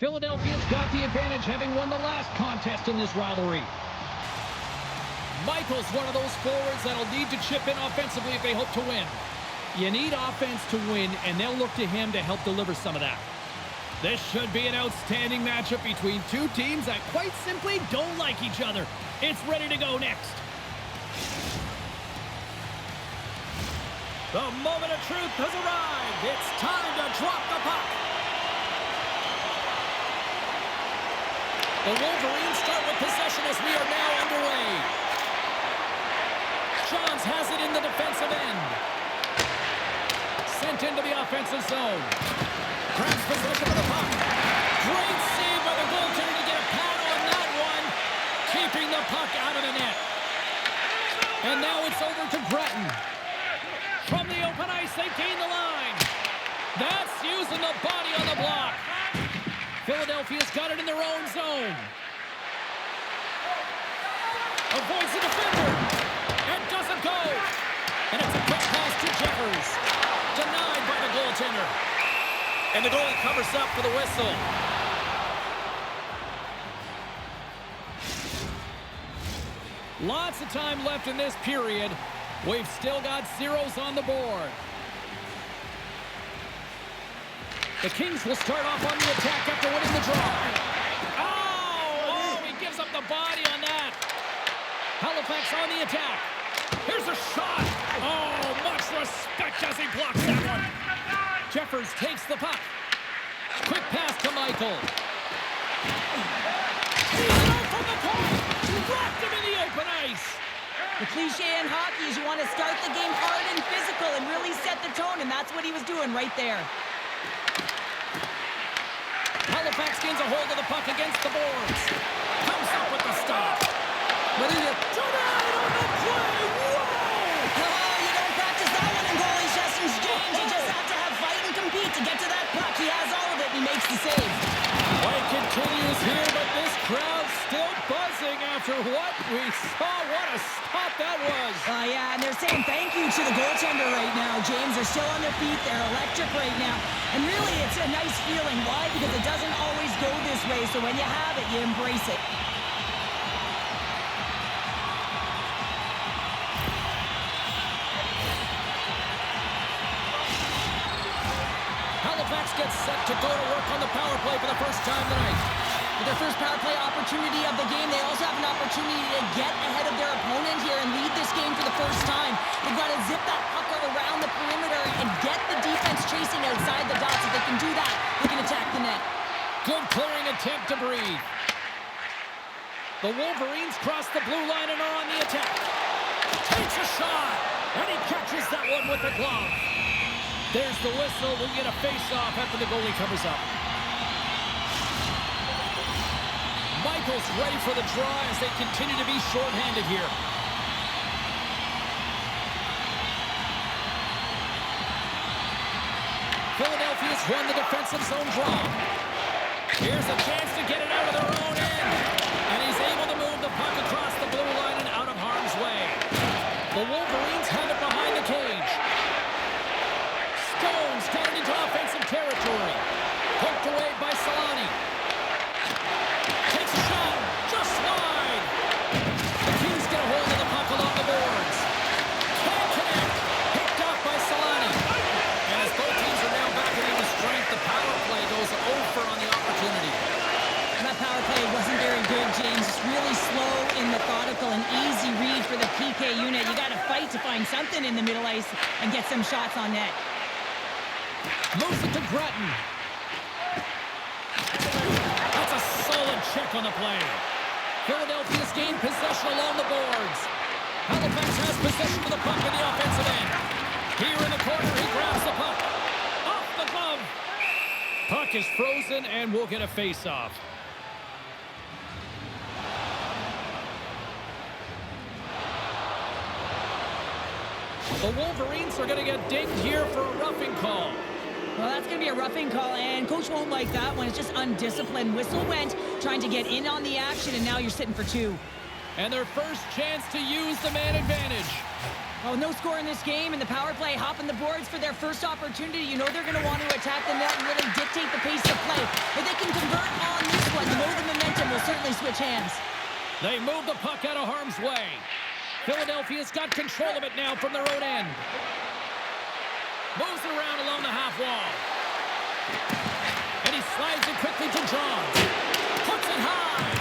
Philadelphia's got the advantage, having won the last contest in this rivalry. Michael's one of those forwards that'll need to chip in offensively if they hope to win. You need offense to win, and they'll look to him to help deliver some of that. This should be an outstanding matchup between two teams that quite simply don't like each other. It's ready to go next. The moment of truth has arrived. It's time to drop the puck. The Wolverines start with possession as we are now underway. Johns has it in the defensive end. Sent into the offensive zone. Grabs possession of the puck. Great save by the goaltender to get a pad on that one. Keeping the puck out of the net. And now it's over to Breton. From the open ice, they gain the line. That's using the body on the block. Philadelphia's got it in their own zone. Avoids the defender. And doesn't go. And it's a quick pass to Jeffers. Denied by the goaltender. And the goalie covers up for the whistle. Lots of time left in this period. We've still got zeros on the board. The Kings will start off on the attack after winning the draw. Oh, he gives up the body on that. Halifax on the attack. Here's a shot. Oh, much respect as he blocks that one. Jeffers takes the puck. Quick pass to Michael. He's out from the point. Rocked him in the open ice. The cliche in hockey is you want to start the game hard and physical and really set the tone, and that's what he was doing right there. Halifax gains a hold of the puck against the boards. Comes up with the stop. Ready to deny on the play. Whoa! Oh, you don't practice that one in goalie sessions, James. You just have to have fight and compete to get to that puck. He has all of it, and he makes the save. Play continues here, but this crowd's still buzzing after what we saw. What a stop that was. Yeah, and they're saying thank you to the goaltender right now, James. They're still on their feet. They're electric right now. And really, it's a nice feeling. Why? Because it doesn't always go this way, so when you have it, you embrace it. Halifax gets set to go to work on the power play for the first time tonight. With their first power play opportunity of the game, they also have an opportunity to get ahead of their opponent here and lead this game for the first time. They've got to zip that puck around the perimeter and get the defense chasing outside the dots. If they can do that, they can attack the net. Good clearing attempt to breathe. The Wolverines cross the blue line and are on the attack. Takes a shot, and he catches that one with the glove. There's the whistle. We'll get a face-off after the goalie covers up. Michael's ready for the draw as they continue to be shorthanded here. Philadelphia's won the defensive zone draw. Here's a chance to get it out of their own end. And he's able to move the puck across the blue line and out of harm's way. The Wolverines have it behind the cage. Stones getting into offensive territory. Poked away by Solani. Takes a shot. Just wide. The Kings get a hold of the puck along the boards. Can't connect. Picked off by Solani. And as both teams are now back at even strength, the power play goes over on the opportunity. That power play wasn't very good, James. It's really slow and methodical, an easy read for the PK unit. You got to fight to find something in the middle ice and get some shots on net. Moves it to Breton. That's a solid check on the play. Philadelphia's gained possession along the boards. Halifax has possession of the puck in the offensive end. Here in the corner, he grabs the puck. Off the glove. Puck is frozen, and we'll get a face-off. The Wolverines are going to get dinged here for a roughing call. Well, that's going to be a roughing call, and Coach won't like that one. It's just undisciplined. Whistle went, trying to get in on the action, and now you're sitting for two. And their first chance to use the man advantage. Oh, no score in this game, and the power play hopping the boards for their first opportunity. You know they're going to want to attack the net and really dictate the pace of play. If they can convert on this one, you know the momentum will certainly switch hands. They move the puck out of harm's way. Philadelphia's got control of it now from their own end. Moves it around along the half wall. And he slides it quickly to Johns. Puts it high.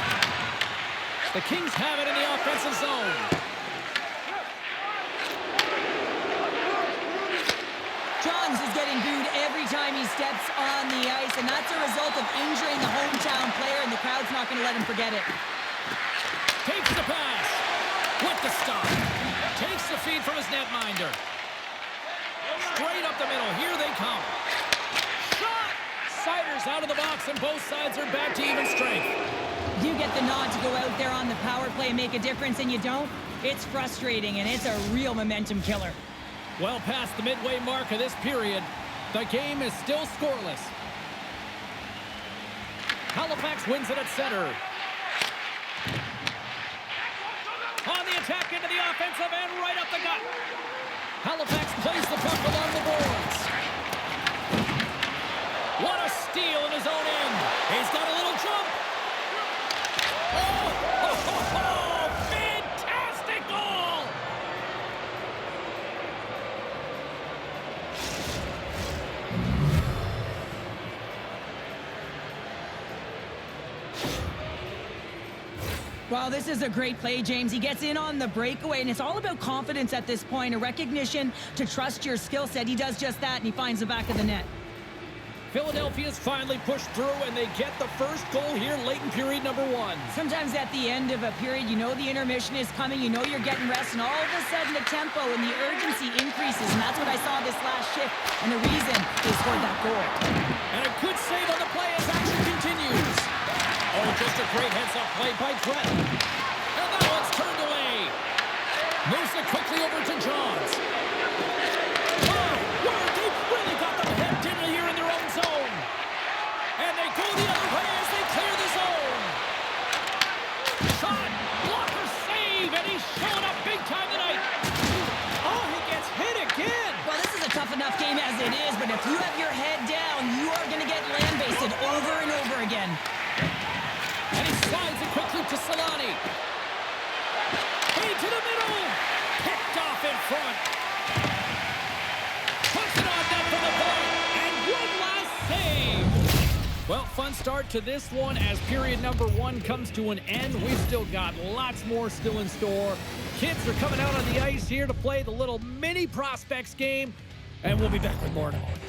The Kings have it in the offensive zone. Johns is getting booed every time he steps on the ice, and that's a result of injuring the hometown player, and the crowd's not going to let him forget it. Takes the pass. With the stop. Takes the feed from his netminder. Straight up the middle. Here they come. Shot! Siders out of the box, and both sides are back to even strength. You get the nod to go out there on the power play and make a difference, and you don't? It's frustrating, and it's a real momentum killer. Well past the midway mark of this period, the game is still scoreless. Halifax wins it at center. On the attack into the offensive end, right up the gut. Halifax plays the puck along the boards. What a steal in his own end. He's got a little jump. Oh, fantastic goal! Well, this is a great play, James. He gets in on the breakaway, and it's all about confidence at this point, a recognition to trust your skill set. He does just that, and he finds the back of the net. Philadelphia's finally pushed through, and they get the first goal here late in period number 1. Sometimes at the end of a period, you know the intermission is coming, you know you're getting rest, and all of a sudden the tempo and the urgency increases, and that's what I saw this last shift, and the reason they scored that goal. And a good save on the play as action continues. Oh, just a great heads-up play by Grudge. And that one's turned away. Moves it quickly over to Johns. Oh, wow, they've really got them hemmed in here in their own zone. And they go the other way as they clear the zone. Shot, blocker save, and he's showing up big time tonight. Oh, he gets hit again. Well, this is a tough enough game as it is, but if you have your head down, you are going to get land-basted over and over again. And he slides it quickly to Solani. Feed to the middle. Picked off in front. Puts it on net for the point. And one last save. Well, fun start to this one as period number 1 comes to an end. We've still got lots more still in store. Kids are coming out on the ice here to play the little mini prospects game. And we'll be back with more in a moment.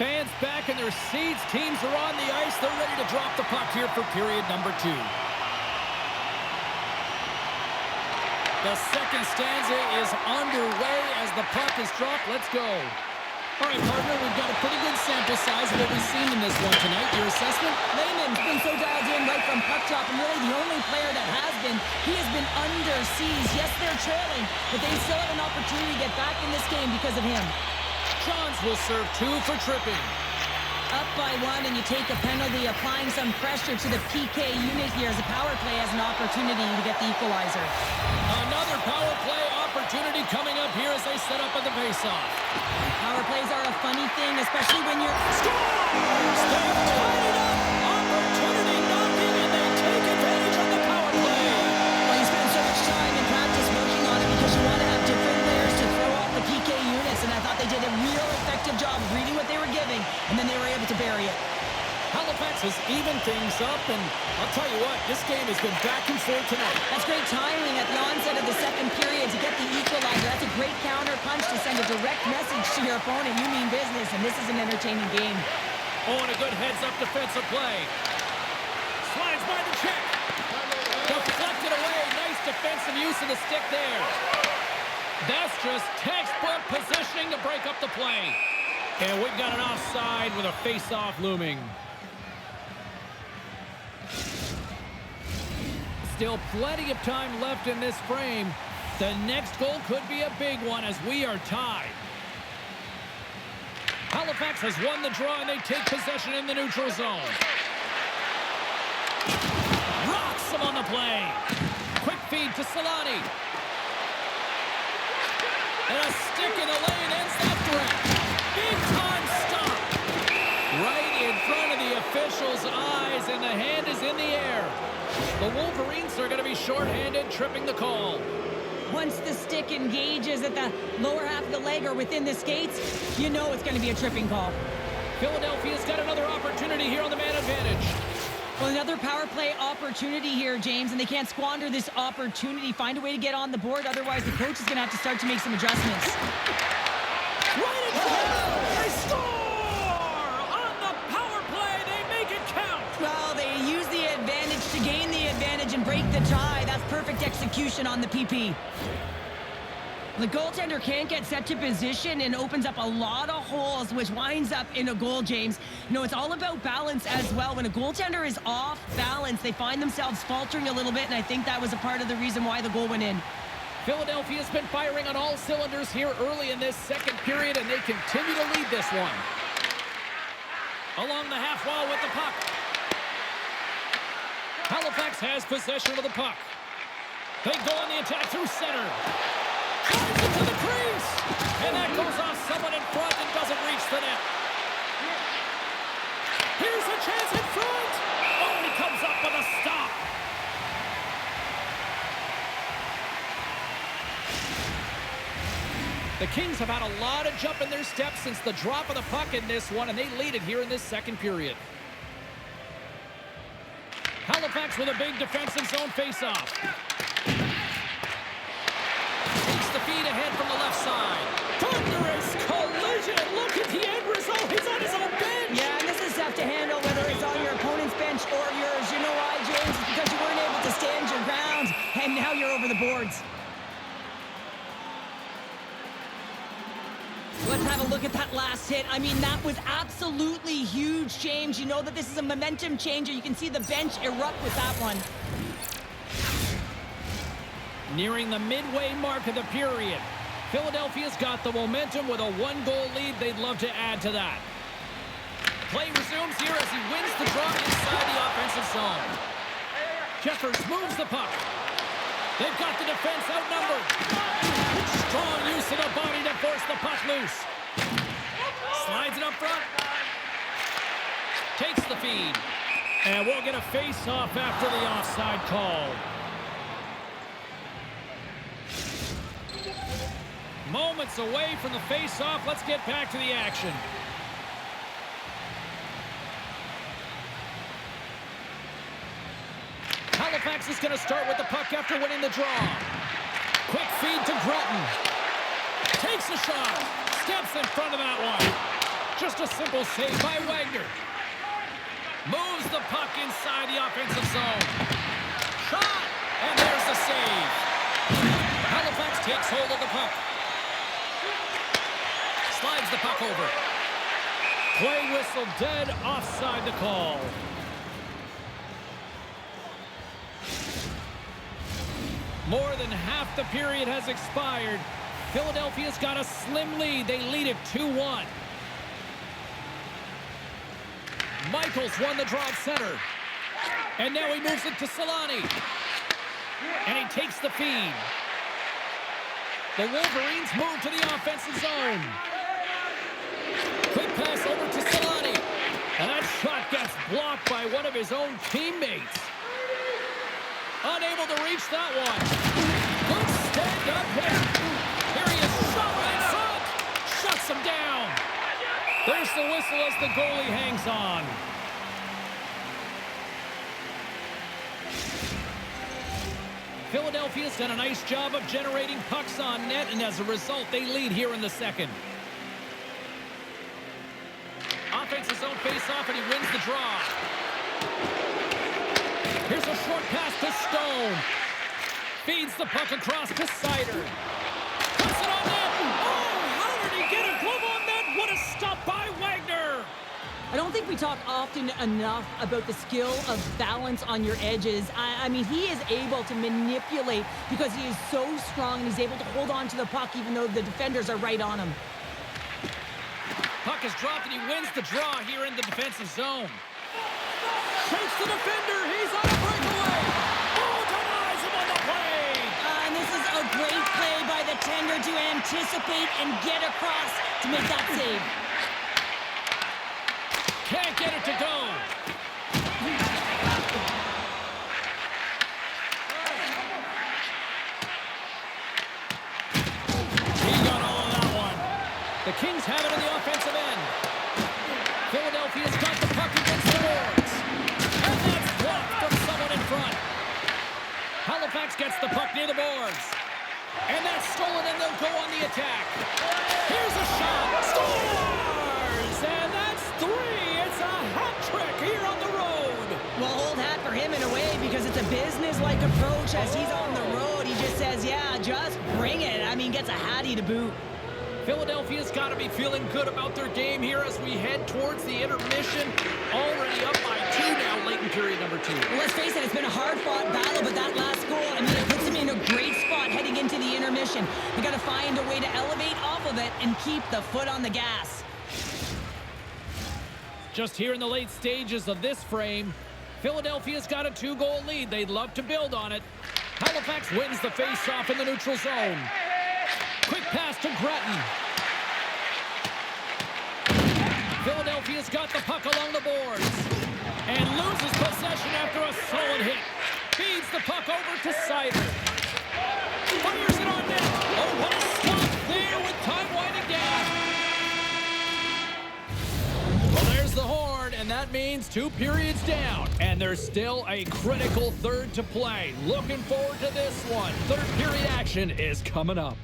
Fans back in their seats. Teams are on the ice. They're ready to drop the puck here for period number 2. The second stanza is underway as the puck is dropped. Let's go. All right, partner, we've got a pretty good sample size of what we've seen in this one tonight. Your assessment? Lehman's been so dialed in right from puck drop, and really the only player that has been. He has been under siege. Yes, they're trailing, but they still have an opportunity to get back in this game because of him. Johns will serve 2 for tripping. Up by 1, and you take a penalty, applying some pressure to the PK unit here as the power play has an opportunity to get the equalizer. Another power play opportunity opportunity coming up here as they set up at the faceoff. Power plays are a funny thing, especially when you're... Scores! They've tied it up! Opportunity knocking, and they take advantage of the power play. Well, you spend so much time in practice working on it because you want to have different layers to throw off the PK units, and I thought they did a real effective job of reading what they were giving, and then they were able to bury it. Halifax has evened things up, and I'll tell you what, this game has been back and forth tonight. That's great timing at the onset of the second period to get the equalizer. That's a great counter punch to send a direct message to your opponent. You mean business, and this is an entertaining game. Oh, and a good heads-up defensive play. Slides by the check. Deflected away. Nice defensive use of the stick there. That's just textbook positioning to break up the play. And we've got an offside with a face-off looming. Still plenty of time left in this frame. The next goal could be a big one as we are tied. Halifax has won the draw, and they take possession in the neutral zone. Rocks him on the play. Quick feed to Solani. And a stick in the lane ends that threat. Big time stop. Right in front of the official's eyes, and the hand is in the air. The Wolverines are going to be shorthanded, tripping the call. Once the stick engages at the lower half of the leg or within the skates, you know it's going to be a tripping call. Philadelphia's got another opportunity here on the man advantage. Well, another power play opportunity here, James, and they can't squander this opportunity. Find a way to get on the board, otherwise the coach is going to have to start to make some adjustments. Right in front! They score! On the power play, they make it count! Well, they use the advantage to gain the advantage and break the tie. That's perfect execution on the PP. The goaltender can't get set to position and opens up a lot of holes, which winds up in a goal, James. You know, it's all about balance as well. When a goaltender is off balance, they find themselves faltering a little bit, and I think that was a part of the reason why the goal went in. Philadelphia's been firing on all cylinders here early in this second period, and they continue to lead this one. Along the half wall with the puck. Halifax has possession of the puck. They go on the attack through center. Drives it to the crease. And that goes off someone in front and doesn't reach the net. Here's a chance in front. Oh, he comes up with a stop. The Kings have had a lot of jump in their steps since the drop of the puck in this one, and they lead it here in this second period. Halifax with a big defensive zone faceoff. Takes the feed ahead from the left side. Thunderous collision. Look at the end result. He's on his own bench. Yeah, and this is tough to handle, whether it's on your opponent's bench or yours. You know why, James? It's because you weren't able to stand your ground, and now you're over the boards. Let's have a look at that last hit. I mean, that was absolutely huge, James. You know that this is a momentum changer. You can see the bench erupt with that one. Nearing the midway mark of the period. Philadelphia's got the momentum with a one-goal lead. They'd love to add to that. Play resumes here as he wins the draw inside the offensive zone. Jeffers moves the puck. They've got the defense outnumbered. Strong use of the body to force the puck loose. Slides it up front. Takes the feed. And we'll get a face-off after the offside call. Moments away from the face-off. Let's get back to the action. Halifax is going to start with the puck after winning the draw. Quick feed to Grudge. Takes a shot. Steps in front of that one. Just a simple save by Wagner. Moves the puck inside the offensive zone. Shot! And there's the save. Halifax takes hold of the puck. Slides the puck over. Play whistle dead. Offside the call. More than half the period has expired. Philadelphia's got a slim lead. They lead it 2-1. Michaels won the draw at center. And now he moves it to Solani. And he takes the feed. The Wolverines move to the offensive zone. Quick pass over to Solani. And that shot gets blocked by one of his own teammates. Unable to reach that one. Good stand-up hit. Here he is, shot right in front. Shuts him down. There's the whistle as the goalie hangs on. Philadelphia's done a nice job of generating pucks on net, and as a result, they lead here in the second. Offensive zone face-off, and he wins the draw. Here's a short pass to Stone. Feeds the puck across to Sider. Puts it on net. Oh, how did he get a glove on net? What a stop by Wagner. I don't think we talk often enough about the skill of balance on your edges. I mean, he is able to manipulate because he is so strong and he's able to hold on to the puck even though the defenders are right on him. Puck is dropped and he wins the draw here in the defensive zone. Shakes the defender. He's on a breakaway. Oh, denies him on the play. And this is a great play by the tender to anticipate and get across to make that save. Can't get it to go. He got all of that one. The Kings have it on the offensive end. Philadelphia's got the puck against the boards. And that's blocked from someone in front. Halifax gets the puck near the boards. And that's stolen, and they'll go on the attack. Here's a shot. Scores! And that's 3. It's a hat trick here on the road. Well, old hat for him in a way because it's a business-like approach as he's on the road. He just says, yeah, just bring it. I mean, gets a hattie to boot. Philadelphia's got to be feeling good about their game here as we head towards the intermission. Already up by 2 now, late in period number 2. Well, let's face it, it's been a hard-fought battle, but that last goal, I mean, it puts them in a great spot heading into the intermission. They got to find a way to elevate off of it and keep the foot on the gas. Just here in the late stages of this frame, Philadelphia's got a 2-goal lead. They'd love to build on it. Halifax wins the face-off in the neutral zone. Quick pass to Grudge. Philadelphia's got the puck along the boards and loses possession after a solid hit. Feeds the puck over to Sider. Fires it on net. Oh, what a stop there with time winding down. Well, there's the horn, and that means 2 periods down, and there's still a critical third to play. Looking forward to this one. Third period action is coming up.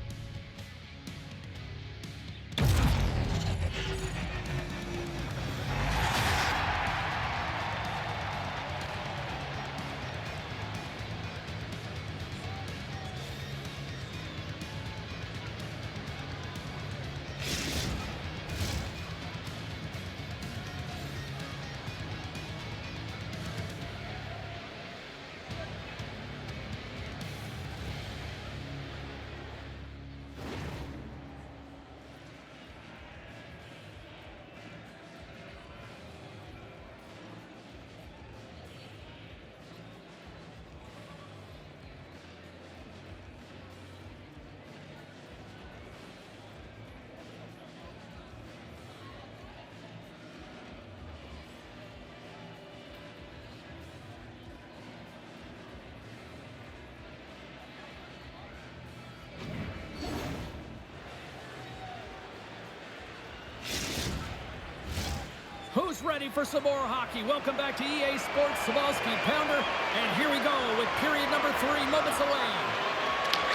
Who's ready for some more hockey? Welcome back to EA Sports Sabowski Pounder. And here we go with period number 3, moments away.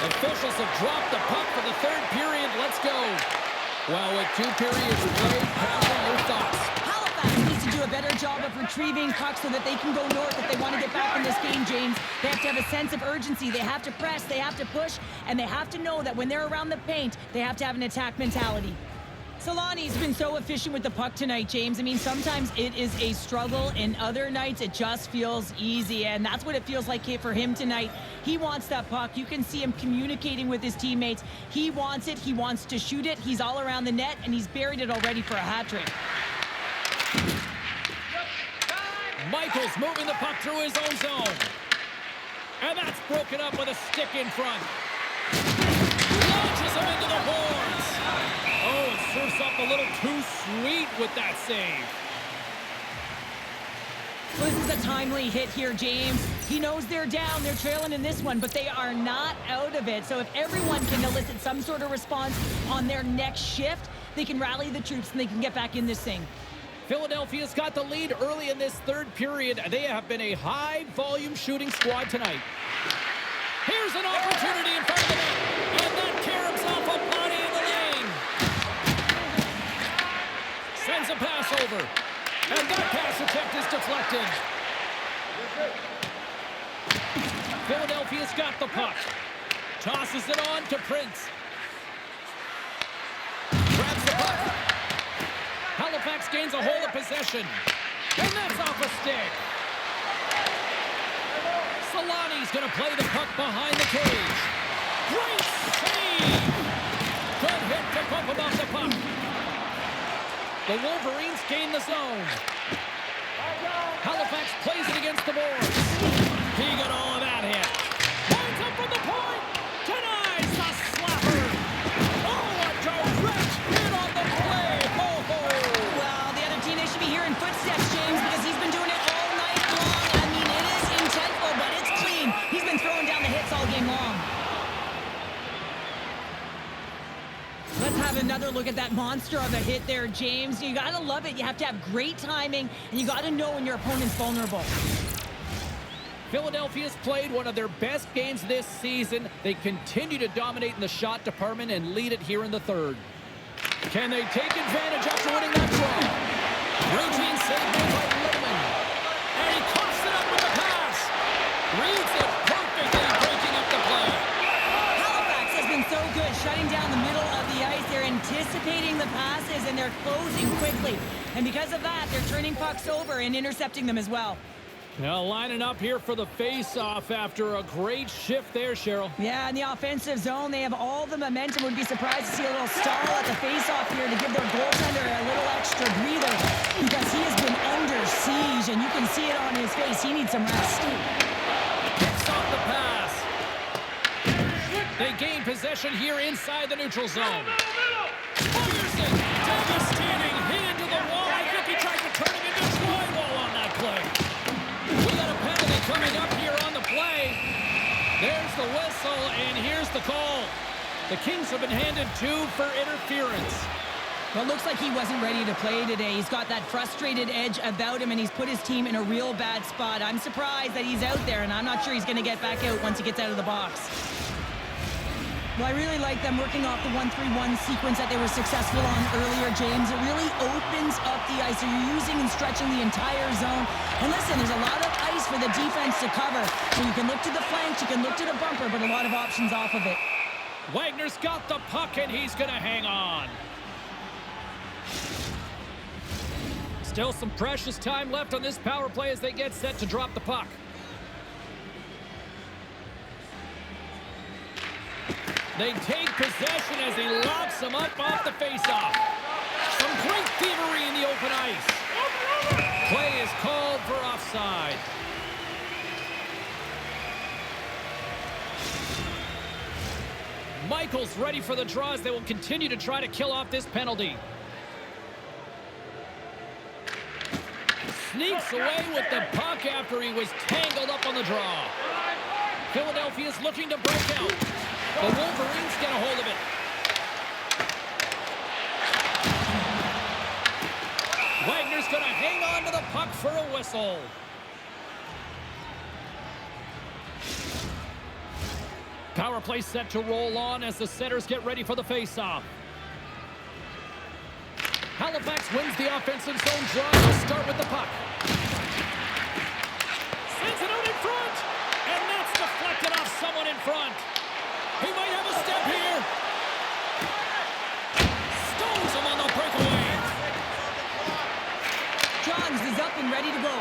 Officials have dropped the puck for the third period. Let's go. Well, with 2 periods played, Pounder, your thoughts? Halifax needs to do a better job of retrieving pucks so that they can go north if they want to get back in this game, James. They have to have a sense of urgency. They have to press, they have to push, and they have to know that when they're around the paint, they have to have an attack mentality. Solani's been so efficient with the puck tonight, James. I mean, sometimes it is a struggle, and other nights it just feels easy, and that's what it feels like for him tonight. He wants that puck. You can see him communicating with his teammates. He wants it. He wants to shoot it. He's all around the net, and he's buried it already for a hat trick. Michaels moving the puck through his own zone. And that's broken up with a stick in front. Launches him into the boards. Oh, it surfs up a little too sweet with that save. Well, this is a timely hit here, James. He knows they're down. They're trailing in this one, but they are not out of it. So if everyone can elicit some sort of response on their next shift, they can rally the troops and they can get back in this thing. Philadelphia's got the lead early in this third period. They have been a high-volume shooting squad tonight. Here's an opportunity in front of the net, and that caroms off a body in the lane. Sends a pass over, and that pass attempt is deflected. Philadelphia's got the puck. Tosses it on to Prince. Grabs the puck. Halifax gains a hold of possession. And that's off a stick. Solani's going to play the puck behind the cage. Great save! Good hit to bump him off the puck. The Wolverines gain the zone. Halifax plays it against the boards. He got all of that hit. Points up from the point. Denies the slapper. Oh, a direct hit on the play. Well, the other team, they should be hearing footsteps, James, because he's been doing it all night long. I mean, it is intentful, but it's clean. He's been throwing down the hits all game long. Let's have another look at that monster of a hit there, James. You gotta love it. You have to have great timing, and you gotta know when your opponent's vulnerable. Philadelphia's played one of their best games this season. They continue to dominate in the shot department and lead it here in the third. Can they take advantage after winning that draw? Routine save made by Littman. And he coughs it up with the pass. Reads it perfectly, breaking up the play. Halifax has been so good shutting down the middle of the ice. They're anticipating the passes, and they're closing quickly. And because of that, they're turning pucks over and intercepting them as well. Now lining up here for the face-off after a great shift there, Cheryl. Yeah, in the offensive zone, they have all the momentum. Would be surprised to see a little stall at the face-off here to give their goaltender a little extra breather because he has been under siege, and you can see it on his face. He needs some rest. Picks off the pass. They gain possession here inside the neutral zone. Ferguson, devastating hit into the wall. I think he tried to turn him into a drywall on that play. We got a penalty coming up here on the play. There's the whistle, and here's the call. The Kings have been handed 2 for interference. Well, it looks like he wasn't ready to play today. He's got that frustrated edge about him, and he's put his team in a real bad spot. I'm surprised that he's out there, and I'm not sure he's going to get back out once he gets out of the box. Well, I really like them working off the 1-3-1 sequence that they were successful on earlier, James. It really opens up the ice. So you're using and stretching the entire zone. And listen, there's a lot of ice for the defense to cover. So you can look to the flanks, you can look to the bumper, but a lot of options off of it. Wagner's got the puck, and he's going to hang on. Still some precious time left on this power play as they get set to drop the puck. They take possession as he locks them up off the faceoff. Some great thievery in the open ice. Play is called for offside. Michael's ready for the draw as they will continue to try to kill off this penalty. Sneaks away with the puck after he was tangled up on the draw. Philadelphia's looking to break out. The Wolverines get a hold of it. Wagner's going to hang on to the puck for a whistle. Power play set to roll on as the setters get ready for the faceoff. Halifax wins the offensive zone draw to start with the puck. Sends it out in front, and that's deflected off someone in front. He might have a step here. Stones him on the breakaway. Johns is up and ready to go.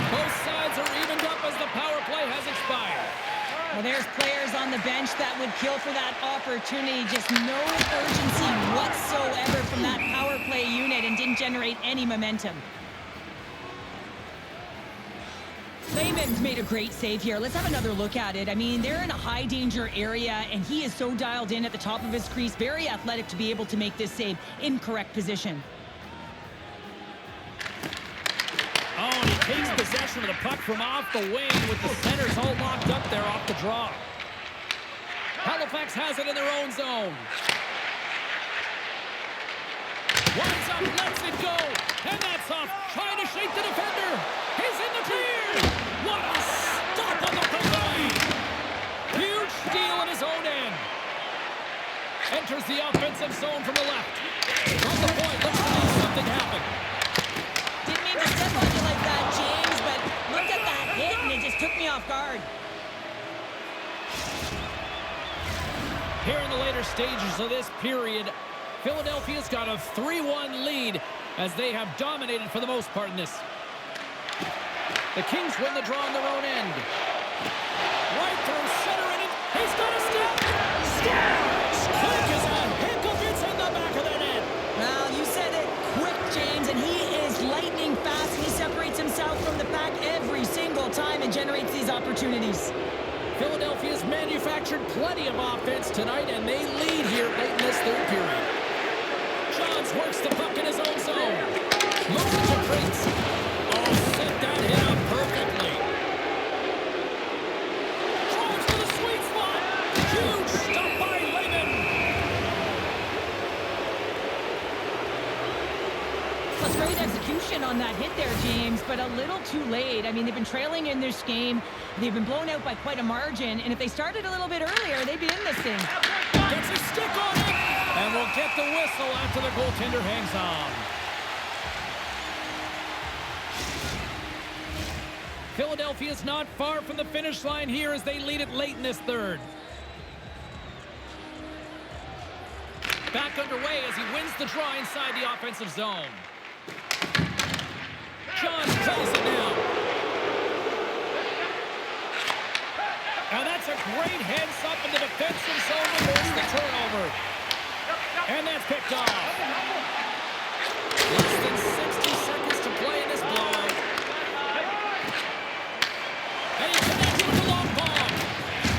Both sides are evened up as the power play has expired. Well, there's players on the bench that would kill for that opportunity. Just no urgency whatsoever from that power play unit and didn't generate any momentum. Lehman's made a great save here. Let's have another look at it. I mean, they're in a high danger area, and he is so dialed in at the top of his crease. Very athletic to be able to make this save in correct position. Oh, and he takes possession of the puck from off the wing with the centers all locked up there off the draw. Halifax has it in their own zone. Winds up, lets it go, and that's off. Trying to shake the defender. He's in the clear. What a stop on the play. Huge steal in his own end. Enters the offensive zone from the left. From the point, looks to make something happen. Didn't mean to step on you like that, James, but look at that hit, and it just took me off guard. Here in the later stages of this period, Philadelphia's got a 3-1 lead as they have dominated for the most part in this. The Kings win the draw on their own end. Right through center, and he's got a step. Scores! Quick as a hiccup, it's in the back of the net. Well, you said it quick, James, and he is lightning fast. He separates himself from the pack every single time and generates these opportunities. Philadelphia's manufactured plenty of offense tonight, and they lead here late in this third period. Johns works the puck in his own zone. Moves it to Prince. Oh, set that hit up perfectly. Drives to the sweet spot. Huge stop by Lehman. Plus, great execution on that hit there, James, but a little too late. I mean, they've been trailing in this game. They've been blown out by quite a margin, and if they started a little bit earlier, they'd be in this thing. Gets a stick on it, and we'll get the whistle after the goaltender hangs on. Philadelphia's not far from the finish line here as they lead it late in this third. Back underway as he wins the draw inside the offensive zone. Johns plays it now. And that's a great heads up in the defensive zone to force the turnover. And that's picked off. Less than 60 seconds to play in this blowout. And he connects with the long ball.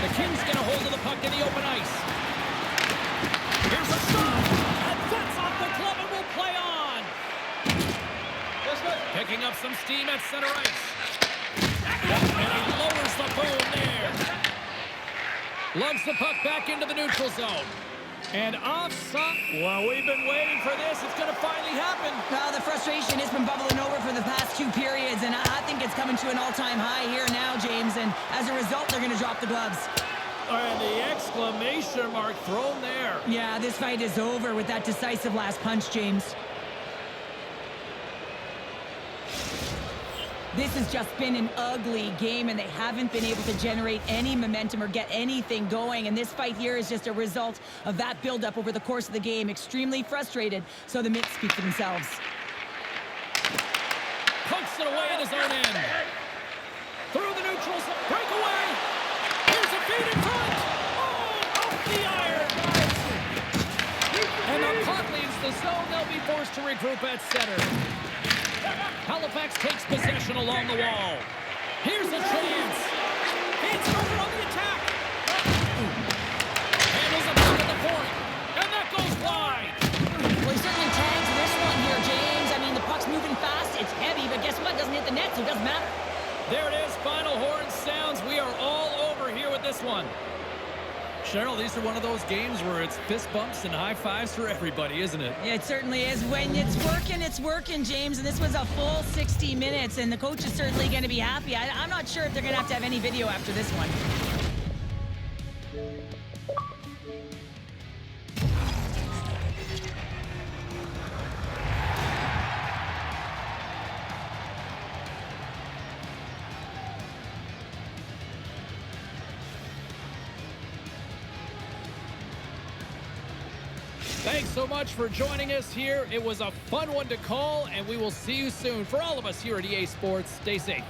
The Kings get a hold of the puck in the open ice. Here's a shot. And that's off the glove and will play on. Picking up some steam at center ice. And he lowers the boom there. Lugs the puck back into the neutral zone. And offside. Well, we've been waiting for this. It's going to finally happen. Well, the frustration has been bubbling over for the past two periods, and I think it's coming to an all-time high here now, James. And as a result, they're going to drop the gloves. And the exclamation mark thrown there. Yeah, this fight is over with that decisive last punch, James. This has just been an ugly game, and they haven't been able to generate any momentum or get anything going. And this fight here is just a result of that buildup over the course of the game. Extremely frustrated, so the mitts speak for themselves. Punks it away in his own end. Through the neutral zone. Breakaway. Here's a feed in front. Oh, off the iron. And the puck leaves the zone. They'll be forced to regroup at center. Halifax takes possession along the wall. Here's a chance. It's over on the attack. Handles the puck at the point. And that goes wide. Well, he certainly tags this one here, James. I mean, the puck's moving fast. It's heavy, but guess what? It doesn't hit the net, so it doesn't matter. There it is. Final horn sounds. We are all over here with this one. Cheryl, these are one of those games where it's fist bumps and high fives for everybody, isn't it? It certainly is. When it's working, James. And this was a full 60 minutes, and the coach is certainly going to be happy. I'm not sure if they're going to have any video after this one. Thanks so much for joining us here. It was a fun one to call, and we will see you soon. For all of us here at EA Sports, stay safe.